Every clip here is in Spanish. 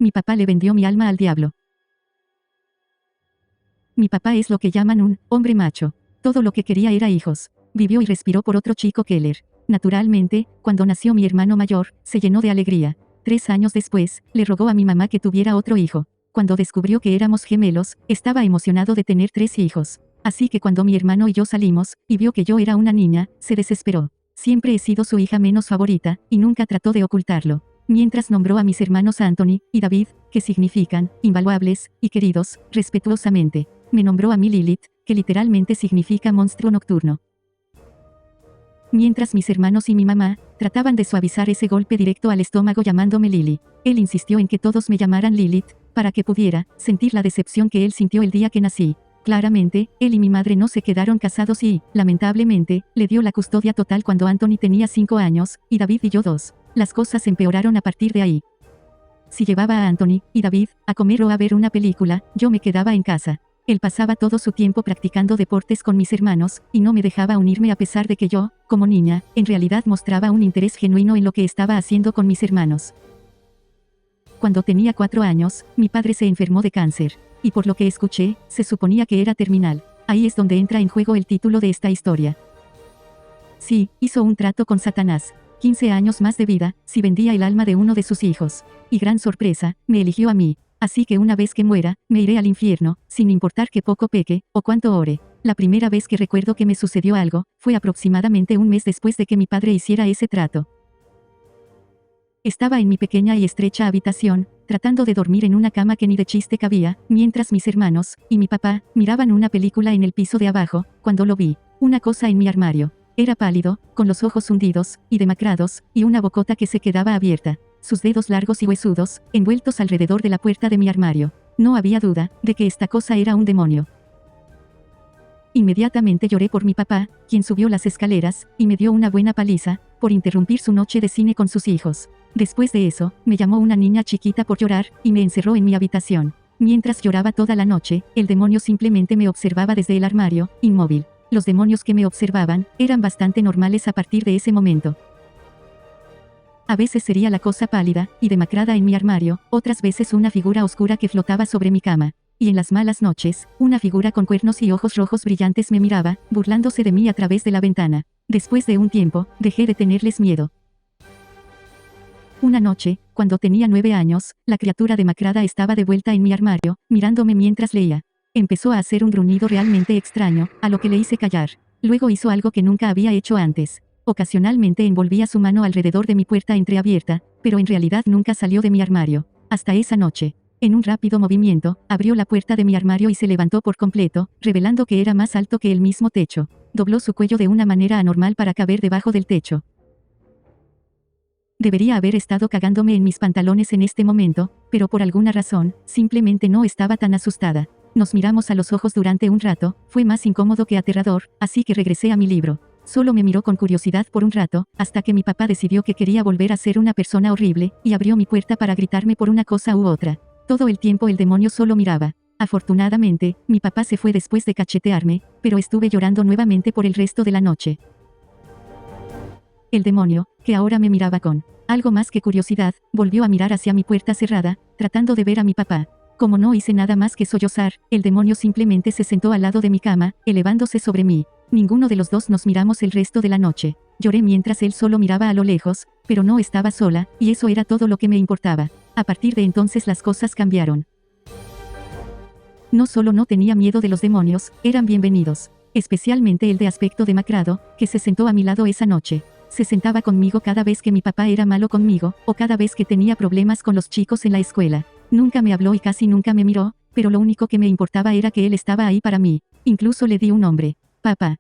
mi papá le vendió mi alma al diablo. Mi papá es lo que llaman un hombre macho. Todo lo que quería era hijos. Vivió y respiró por otro chico Keller. Naturalmente, cuando nació mi hermano mayor, se llenó de alegría. 3 años después, le rogó a mi mamá que tuviera otro hijo. Cuando descubrió que éramos gemelos, estaba emocionado de tener 3 hijos. Así que cuando mi hermano y yo salimos, y vio que yo era una niña, se desesperó. Siempre he sido su hija menos favorita, y nunca trató de ocultarlo. Mientras nombró a mis hermanos Anthony y David, que significan invaluables y queridos, respetuosamente. Me nombró a mí Lilith, que literalmente significa monstruo nocturno. Mientras mis hermanos y mi mamá trataban de suavizar ese golpe directo al estómago llamándome Lily. Él insistió en que todos me llamaran Lilith, para que pudiera sentir la decepción que él sintió el día que nací. Claramente, él y mi madre no se quedaron casados y, lamentablemente, le dio la custodia total cuando Anthony tenía 5 años, y David y yo 2. Las cosas empeoraron a partir de ahí. Si llevaba a Anthony y David a comer o a ver una película, yo me quedaba en casa. Él pasaba todo su tiempo practicando deportes con mis hermanos, y no me dejaba unirme a pesar de que yo, como niña, en realidad mostraba un interés genuino en lo que estaba haciendo con mis hermanos. Cuando tenía 4 años, mi padre se enfermó de cáncer, y por lo que escuché, se suponía que era terminal. Ahí es donde entra en juego el título de esta historia. Sí, hizo un trato con Satanás. 15 años más de vida, si vendía el alma de uno de sus hijos. Y gran sorpresa, me eligió a mí. Así que una vez que muera, me iré al infierno, sin importar que poco peque, o cuánto ore. La primera vez que recuerdo que me sucedió algo, fue aproximadamente un mes después de que mi padre hiciera ese trato. Estaba en mi pequeña y estrecha habitación, tratando de dormir en una cama que ni de chiste cabía, mientras mis hermanos y mi papá miraban una película en el piso de abajo, cuando lo vi. Una cosa en mi armario. Era pálido, con los ojos hundidos y demacrados, y una bocota que se quedaba abierta. Sus dedos largos y huesudos, envueltos alrededor de la puerta de mi armario. No había duda de que esta cosa era un demonio. Inmediatamente lloré por mi papá, quien subió las escaleras, y me dio una buena paliza, por interrumpir su noche de cine con sus hijos. Después de eso, me llamó una niña chiquita por llorar, y me encerró en mi habitación. Mientras lloraba toda la noche, el demonio simplemente me observaba desde el armario, inmóvil. Los demonios que me observaban, eran bastante normales a partir de ese momento. A veces sería la cosa pálida y demacrada en mi armario, otras veces una figura oscura que flotaba sobre mi cama. Y en las malas noches, una figura con cuernos y ojos rojos brillantes me miraba, burlándose de mí a través de la ventana. Después de un tiempo, dejé de tenerles miedo. Una noche, cuando tenía 9 años, la criatura demacrada estaba de vuelta en mi armario, mirándome mientras leía. Empezó a hacer un gruñido realmente extraño, a lo que le hice callar. Luego hizo algo que nunca había hecho antes. Ocasionalmente envolvía su mano alrededor de mi puerta entreabierta, pero en realidad nunca salió de mi armario. Hasta esa noche. En un rápido movimiento, abrió la puerta de mi armario y se levantó por completo, revelando que era más alto que el mismo techo. Dobló su cuello de una manera anormal para caber debajo del techo. Debería haber estado cagándome en mis pantalones en este momento, pero por alguna razón, simplemente no estaba tan asustada. Nos miramos a los ojos durante un rato, fue más incómodo que aterrador, así que regresé a mi libro. Solo me miró con curiosidad por un rato, hasta que mi papá decidió que quería volver a ser una persona horrible, y abrió mi puerta para gritarme por una cosa u otra. Todo el tiempo el demonio solo miraba. Afortunadamente, mi papá se fue después de cachetearme, pero estuve llorando nuevamente por el resto de la noche. El demonio, que ahora me miraba con algo más que curiosidad, volvió a mirar hacia mi puerta cerrada, tratando de ver a mi papá. Como no hice nada más que sollozar, el demonio simplemente se sentó al lado de mi cama, elevándose sobre mí. Ninguno de los dos nos miramos el resto de la noche. Lloré mientras él solo miraba a lo lejos, pero no estaba sola, y eso era todo lo que me importaba. A partir de entonces las cosas cambiaron. No solo no tenía miedo de los demonios, eran bienvenidos. Especialmente el de aspecto demacrado, que se sentó a mi lado esa noche. Se sentaba conmigo cada vez que mi papá era malo conmigo, o cada vez que tenía problemas con los chicos en la escuela. Nunca me habló y casi nunca me miró, pero lo único que me importaba era que él estaba ahí para mí. Incluso le di un nombre. Papá.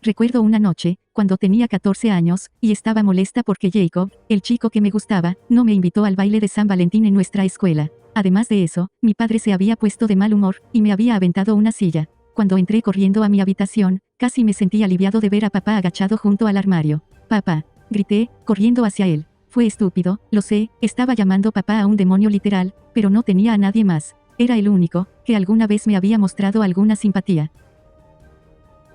Recuerdo una noche, cuando tenía 14 años, y estaba molesta porque Jacob, el chico que me gustaba, no me invitó al baile de San Valentín en nuestra escuela. Además de eso, mi padre se había puesto de mal humor, y me había aventado una silla. Cuando entré corriendo a mi habitación, casi me sentí aliviado de ver a papá agachado junto al armario. Papá. Grité, corriendo hacia él. Fue estúpido, lo sé, estaba llamando papá a un demonio literal, pero no tenía a nadie más. Era el único, que alguna vez me había mostrado alguna simpatía.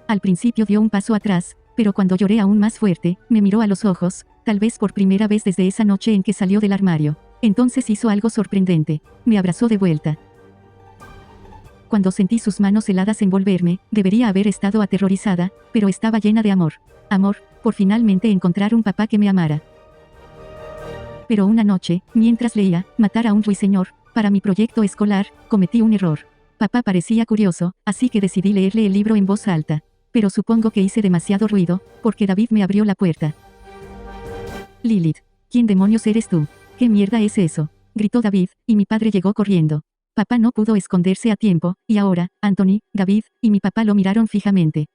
Al principio dio un paso atrás, pero cuando lloré aún más fuerte, me miró a los ojos, tal vez por primera vez desde esa noche en que salió del armario. Entonces hizo algo sorprendente. Me abrazó de vuelta. Cuando sentí sus manos heladas envolverme, debería haber estado aterrorizada, pero estaba llena de amor. Amor, por finalmente encontrar un papá que me amara. Pero una noche, mientras leía Matar a un ruiseñor, para mi proyecto escolar, cometí un error. Papá parecía curioso, así que decidí leerle el libro en voz alta. Pero supongo que hice demasiado ruido, porque David me abrió la puerta. Lilith, ¿quién demonios eres tú? ¿Qué mierda es eso? Gritó David, y mi padre llegó corriendo. Papá no pudo esconderse a tiempo, y ahora, Anthony, David, y mi papá lo miraron fijamente.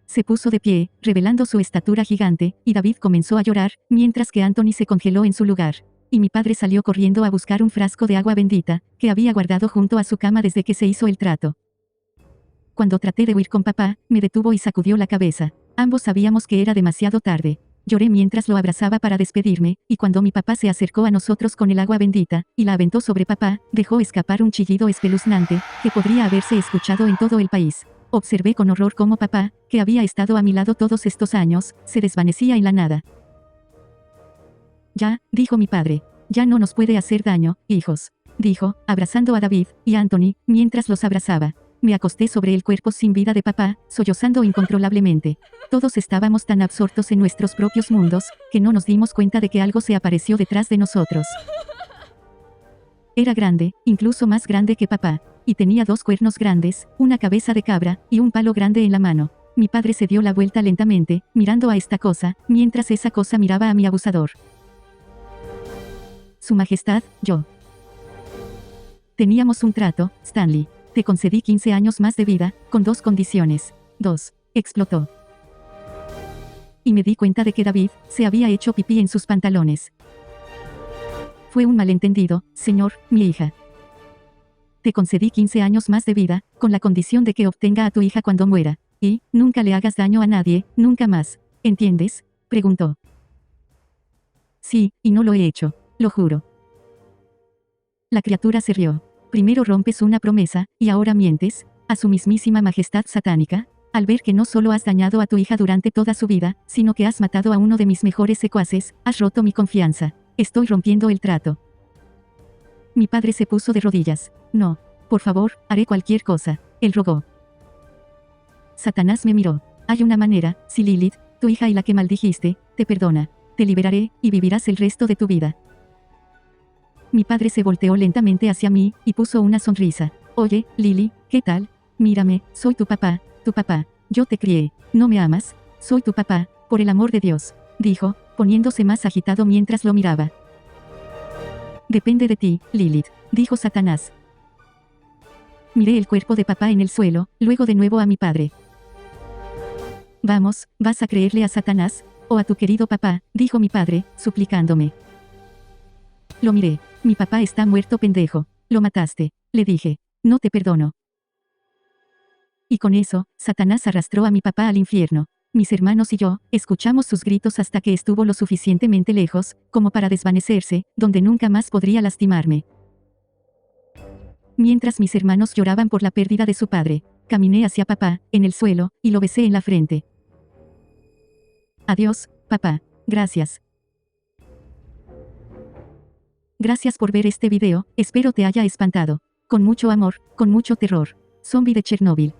Se puso de pie, revelando su estatura gigante, y David comenzó a llorar, mientras que Anthony se congeló en su lugar. Y mi padre salió corriendo a buscar un frasco de agua bendita, que había guardado junto a su cama desde que se hizo el trato. Cuando traté de huir con papá, me detuvo y sacudió la cabeza. Ambos sabíamos que era demasiado tarde. Lloré mientras lo abrazaba para despedirme, y cuando mi papá se acercó a nosotros con el agua bendita, y la aventó sobre papá, dejó escapar un chillido espeluznante, que podría haberse escuchado en todo el país. Observé con horror cómo papá, que había estado a mi lado todos estos años, se desvanecía en la nada. Ya, dijo mi padre. Ya no nos puede hacer daño, hijos. Dijo, abrazando a David y a Anthony, mientras los abrazaba. Me acosté sobre el cuerpo sin vida de papá, sollozando incontrolablemente. Todos estábamos tan absortos en nuestros propios mundos, que no nos dimos cuenta de que algo se apareció detrás de nosotros. Era grande, incluso más grande que papá, y tenía 2 cuernos grandes, una cabeza de cabra, y un palo grande en la mano. Mi padre se dio la vuelta lentamente, mirando a esta cosa, mientras esa cosa miraba a mi abusador. Su Majestad, yo. Teníamos un trato, Stanley. Te concedí 15 años más de vida, con 2 condiciones. 2. Explotó. Y me di cuenta de que David se había hecho pipí en sus pantalones. Fue un malentendido, señor, mi hija. Te concedí 15 años más de vida, con la condición de que obtenga a tu hija cuando muera. Y, nunca le hagas daño a nadie, nunca más. ¿Entiendes? Preguntó. Sí, y no lo he hecho. Lo juro. La criatura se rió. Primero rompes una promesa, y ahora mientes, a su mismísima majestad satánica, al ver que no solo has dañado a tu hija durante toda su vida, sino que has matado a uno de mis mejores secuaces, has roto mi confianza. Estoy rompiendo el trato. Mi padre se puso de rodillas. No. Por favor, haré cualquier cosa. Él rogó. Satanás me miró. Hay una manera, si Lilith, tu hija y la que maldijiste, te perdona. Te liberaré, y vivirás el resto de tu vida. Mi padre se volteó lentamente hacia mí, y puso una sonrisa. Oye, Lily, ¿qué tal? Mírame, soy tu papá, yo te crié. ¿No me amas? Soy tu papá, por el amor de Dios, dijo, poniéndose más agitado mientras lo miraba. Depende de ti, Lilith, dijo Satanás. Miré el cuerpo de papá en el suelo, luego de nuevo a mi padre. Vamos, ¿vas a creerle a Satanás? O a tu querido papá, dijo mi padre, suplicándome. Lo miré. Mi papá está muerto, pendejo. Lo mataste. Le dije. No te perdono. Y con eso, Satanás arrastró a mi papá al infierno. Mis hermanos y yo, escuchamos sus gritos hasta que estuvo lo suficientemente lejos, como para desvanecerse, donde nunca más podría lastimarme. Mientras mis hermanos lloraban por la pérdida de su padre, caminé hacia papá, en el suelo, y lo besé en la frente. Adiós, papá. Gracias. Gracias por ver este video, espero te haya espantado. Con mucho amor, con mucho terror. Zombie de Chernobyl.